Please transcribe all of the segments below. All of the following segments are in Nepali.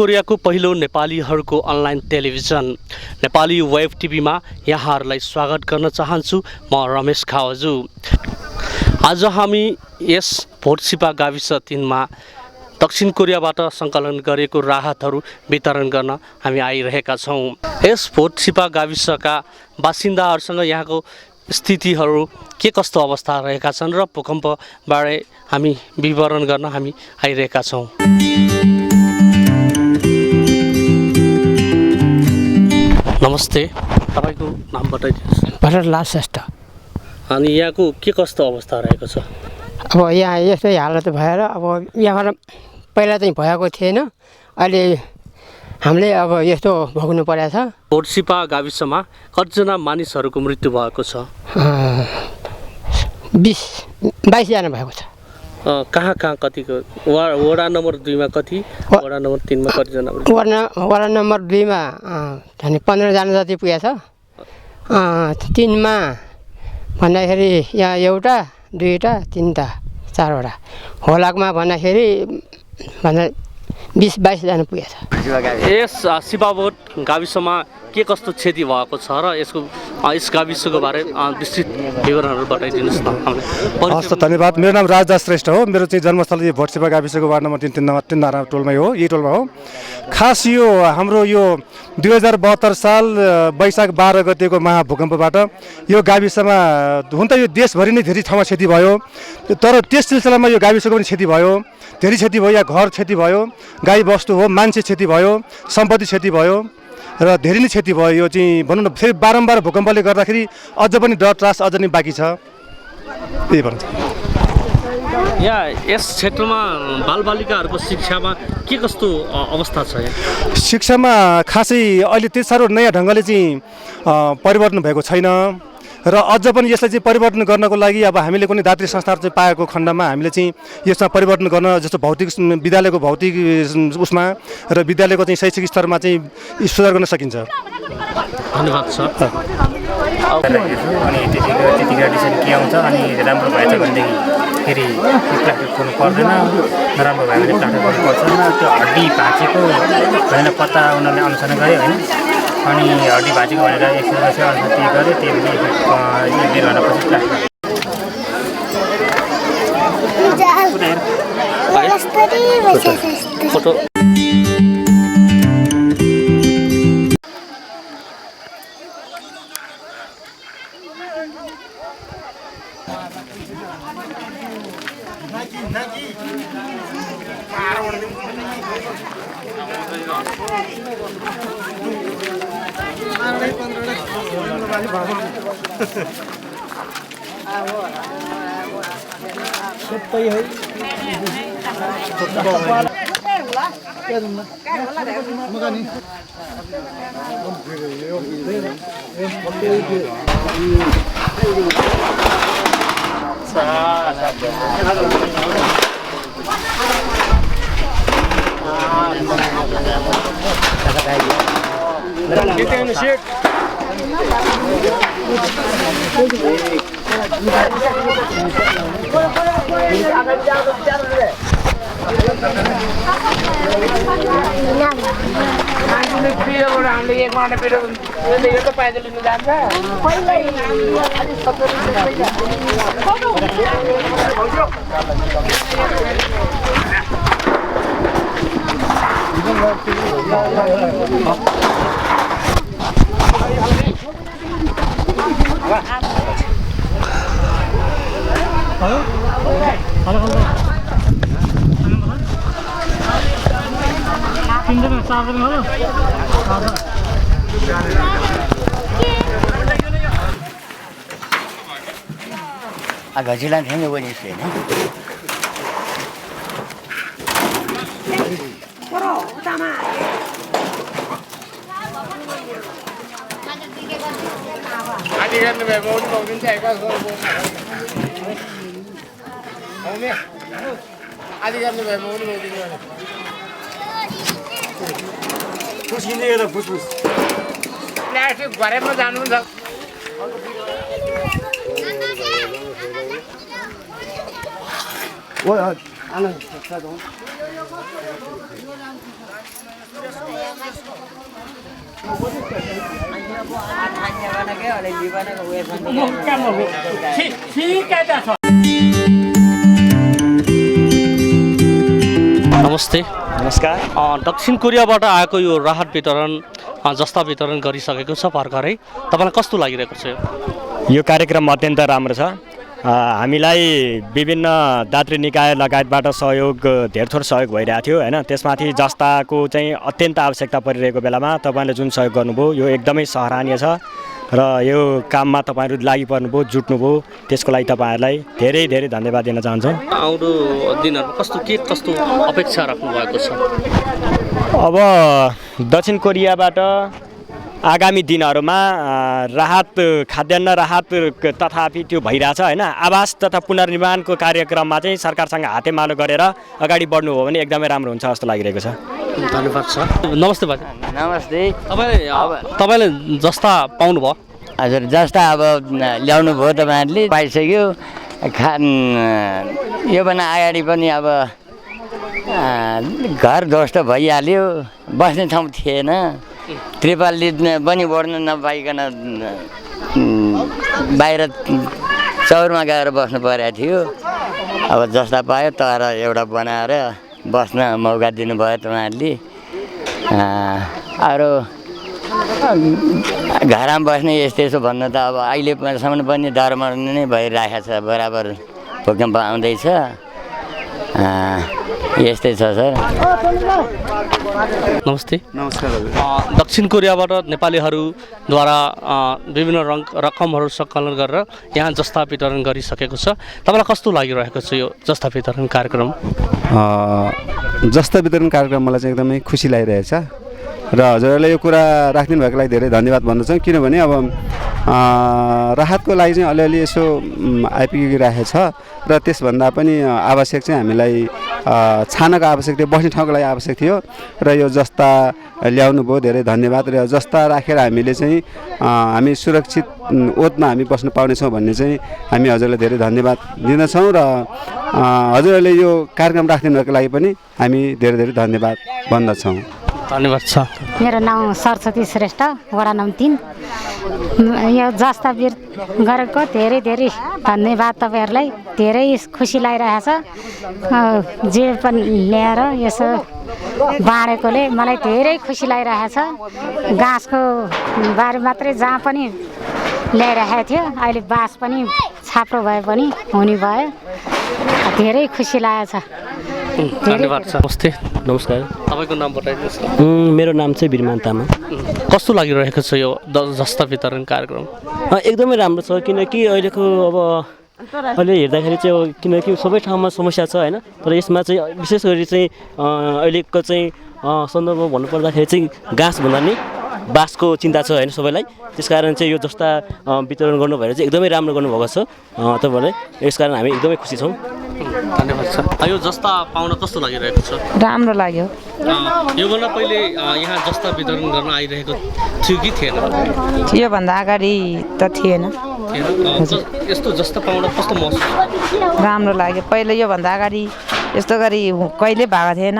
कोरियाको पहिलो नेपालीहरूको अनलाइन टेलिभिजन नेपाली वेब टिभीमा यहाँहरूलाई स्वागत गर्न चाहन्छु। म रमेश खावजु। आज हामी यस भोटसिपा गाविस 3 मा दक्षिण कोरियाबाट सङ्कलन गरेको राहतहरू वितरण गर्न हामी आइरहेका छौँ। यस भोटसिपा गाविसका बासिन्दाहरूसँग यहाँको स्थितिहरू के कस्तो अवस्था रहेका छन् र भूकम्पबारे हामी विवरण गर्न हामी आइरहेका छौँ। नमस्ते, तपाईको नाम बताइदिनुहोस्। भरतलाल श्रेष्ठ। अनि यहाँको के कस्तो अवस्था रहेको छ? अब यहाँ यस्तै हालत भएर अब यहाँबाट पहिला चाहिँ भएको थिएन, अहिले हामीले अब यस्तो भोग्नु परेको छ। भोटसिपा गाविसमा कतिजना मानिसहरूको मृत्यु भएको छ? 22 जना भएको छ। कहाँ कतिको? वडा नम्बर 2 मा कति, वडा नम्बर 3 मा कतिजना? वडा नम्बर 2 मा 15 जना जति पुगेको छ। 3 मा भन्दाखेरि यहाँ एउटा, दुईवटा, तीनवटा, चारवटा। होलाकमा भन्दाखेरि 20-22 जना पुगेको छ। यस सिपाभोट गाविसमा के कस्तो क्षति भएको छ र यस गाविसको बारे विस्तृत विवरणहरू बताइदिनुहोस् न हामीलाई। हस्, धन्यवाद। मेरो नाम राजदास श्रेष्ठ हो। मेरो चाहिँ जन्मस्थल यो भोटसिपा गाविसको वार्ड नम्बर 3 नारा टोलमै हो, यही टोलमा हो। खास यो हाम्रो यो 2072 साल वैशाख 12 गतेको महाभूकम्पबाट यो गाविसमा हुन त यो देशभरि नै धेरै ठाउँमा क्षति भयो, तर त्यस सिलसिलामा यो गाविसको पनि क्षति भयो। धेरै क्षति भयो। यहाँ घर क्षति भयो, गाई बस्तु हो, मान्छे क्षति भयो, सम्पत्ति क्षति भयो र धेरै नै क्षति भयो। यो चाहिँ भनौँ न फेरि बारम्बार भूकम्पले गर्दाखेरि अझ पनि डर त्रास अझ नै बाँकी छ। त्यही भन्छ। यहाँ यस क्षेत्रमा बालबालिकाहरूको शिक्षामा के कस्तो अवस्था छ? यहाँ शिक्षामा खासै अहिले त्यति साह्रो नयाँ ढङ्गले चाहिँ परिवर्तन भएको छैन र अझ पनि यसलाई चाहिँ परिवर्तन गर्नको लागि अब हामीले कुनै दात्री संस्थाहरू चाहिँ पाएको खण्डमा हामीले चाहिँ यसमा परिवर्तन गर्न, जस्तो भौतिक विद्यालयको भौतिक उसमा र विद्यालयको चाहिँ शैक्षिक स्तरमा चाहिँ सुधार गर्न सकिन्छ। धन्यवाद सर। अनि त्यतिको डिसिजन के आउँछ, अनि राम्रो भएछ भनेदेखि फेरि प्लास्टर खोल्नु पर्दैन, नराम्रो भयो भने प्लास्टर गर्नु पर्छ। त्यो हड्डी भाँचेको भनेर पत्ता उनीहरूले अनुसरण गर्यो होइन, अनि हड्डी भाँचेको भनेर एक्सरे अनुसार गऱ्यो, त्यही पनि 1-1.5 घन्टापछि photo gajilan hanya wani sih, ne? Adi kan lebih mau mungkin saya kan adi kan lebih mau mungkin. पुस किनेको त पुस प्लास्टिक भरेमा जानु छ। ओ आना नमस्ते। नमस्कार। दक्षिण कोरियाबाट आएको यो राहत वितरण जस्ता वितरण गरिसकेको छ भर्खरै, तपाईँलाई कस्तो लागिरहेको छ? यो कार्यक्रम अत्यन्त राम्रो छ। हामीलाई विभिन्न दातृ निकाय लगायतबाट सहयोग धेर थोर सहयोग भइरहेको थियो होइन। त्यसमाथि जस्ताको चाहिँ अत्यन्त आवश्यकता परिरहेको बेलामा तपाईँले जुन सहयोग गर्नुभयो यो एकदमै सराहनीय छ र यो काममा तपाईँहरू लागि पर्नुभयो, जुट्नुभयो, त्यसको लागि तपाईँहरूलाई धेरै धेरै धन्यवाद दिन चाहन्छु। आउँदो दिनहरूमा कस्तो अपेक्षा राख्नु भएको छ? अब दक्षिण कोरियाबाट आगामी दिनहरूमा राहत, खाद्यान्न राहत तथापि त्यो भइरहेछ होइन। आवास तथा पुनर्निर्माणको कार्यक्रममा चाहिँ सरकारसँग हातेमालो गरेर अगाडि बढ्नुभयो भने एकदमै राम्रो हुन्छ जस्तो लागिरहेको छ। धन्यवाद छ। नमस्ते बाजे। नमस्ते। तपाईँले जस्ता पाउनुभयो? हजुर, जस्ता अब ल्याउनु भयो तपाईँहरूले, पाइसक्यो। योभन्दा अगाडि पनि अब घर ध्वस्त भइहाल्यो, बस्ने ठाउँ थिएन, त्रिपालले पनि बढ्न नपाइकन बाहिर चौरमा गएर बस्नु परेको थियो। अब जस्ता पायो तर एउटा बनाएर बस्न मौका दिनुभयो तपाईँहरूले। अरू घरमा बस्ने यस्तो भन्नु त अब अहिलेसम्म पनि डरमा नै भइरहेको छ, बराबर भूकम्प आउँदैछ। यस्तै छ सर। नमस्ते। नमस्कार। दक्षिण कोरियाबाट नेपालीहरूद्वारा विभिन्न रकमहरू सङ्कलन गरेर यहाँ जस्ता वितरण गरिसकेको छ। तपाईँलाई कस्तो लागिरहेको छ यो जस्ता वितरण कार्यक्रम? जस्ता वितरण कार्यक्रम मलाई चाहिँ एकदमै खुसी लागिरहेछ र हजुरहरूले यो कुरा राखिदिनु भएको लागि धेरै धन्यवाद भन्न चाहन्छु। किनभने अब राहतको लागि चाहिँ अलिअलि यसो आइपुगिरहेको छ र त्यसभन्दा पनि आवश्यक चाहिँ हामीलाई छानाको आवश्यक थियो, बस्ने ठाउँको लागि आवश्यक थियो र यो जस्ता ल्याउनु भयो, धेरै धन्यवाद। र जस्ता राखेर हामीले चाहिँ हामी सुरक्षित ओतमा हामी बस्नु पाउनेछौँ भन्ने चाहिँ हामी हजुरलाई धेरै धन्यवाद दिँदछौँ र हजुरहरूले यो कार्यक्रम राखिदिनु भएको लागि पनि हामी धेरै धेरै धन्यवाद भन्दछौँ। धन्यवाद छ। मेरो नाम सरस्वती श्रेष्ठ, वडा नम्बर 3। यो जस्ता गरेको धेरै धेरै धन्यवाद तपाईँहरूलाई। धेरै खुसी लागिरहेछ। जे पनि ल्याएर यसो बाँडेकोले मलाई धेरै खुसी लागिरहेछ। घाँसको बारी मात्रै जहाँ पनि ल्याइरहेको थियो, अहिले बाँस पनि छाप्रो भए पनि हुने भयो। धेरै खुसी लागेछ। धन्यवाद छ। नमस्ते। नमस्कार। तपाईँको नाम बताइदिनुहोस् न। मेरो नाम चाहिँ बिरमान तामाङ। कस्तो लागिरहेको छ यो जस्ता वितरण कार्यक्रम? एकदमै राम्रो छ, किनकि अहिलेको अब अहिले हेर्दाखेरि चाहिँ किनकि सबै ठाउँमा समस्या छ होइन। तर यसमा चाहिँ विशेष गरी चाहिँ अहिलेको चाहिँ सन्दर्भमा भन्नुपर्दाखेरि चाहिँ घाँस भन्दा नि बाँसको चिन्ता छ होइन सबैलाई। त्यसकारण चाहिँ यो जस्ता वितरण गर्नु भएर चाहिँ एकदमै राम्रो गर्नुभएको छ तपाईँहरूले। यसकारण हामी एकदमै खुसी छौँ। धन्यवाद छ। यो जस्ता पाउन कस्तो लागिरहेको छ? राम्रो लाग्यो। योभन्दा पहिले यहाँ जस्ता वितरण गर्न आइरहेको थियो कि थिएन? योभन्दा अगाडि त थिएन। यस्तो जस्ता पाउन कस्तो महसुस? राम्रो लाग्यो। पहिले योभन्दा अगाडि यस्तो गरी कहिले भएको थिएन,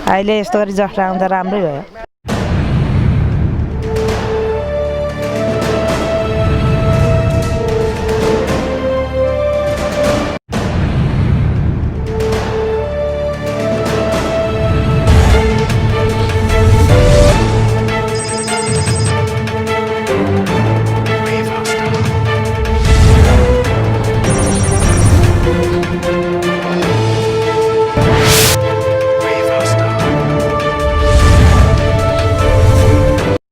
अहिले यस्तो गरी जस्ता आउँदा राम्रै भयो।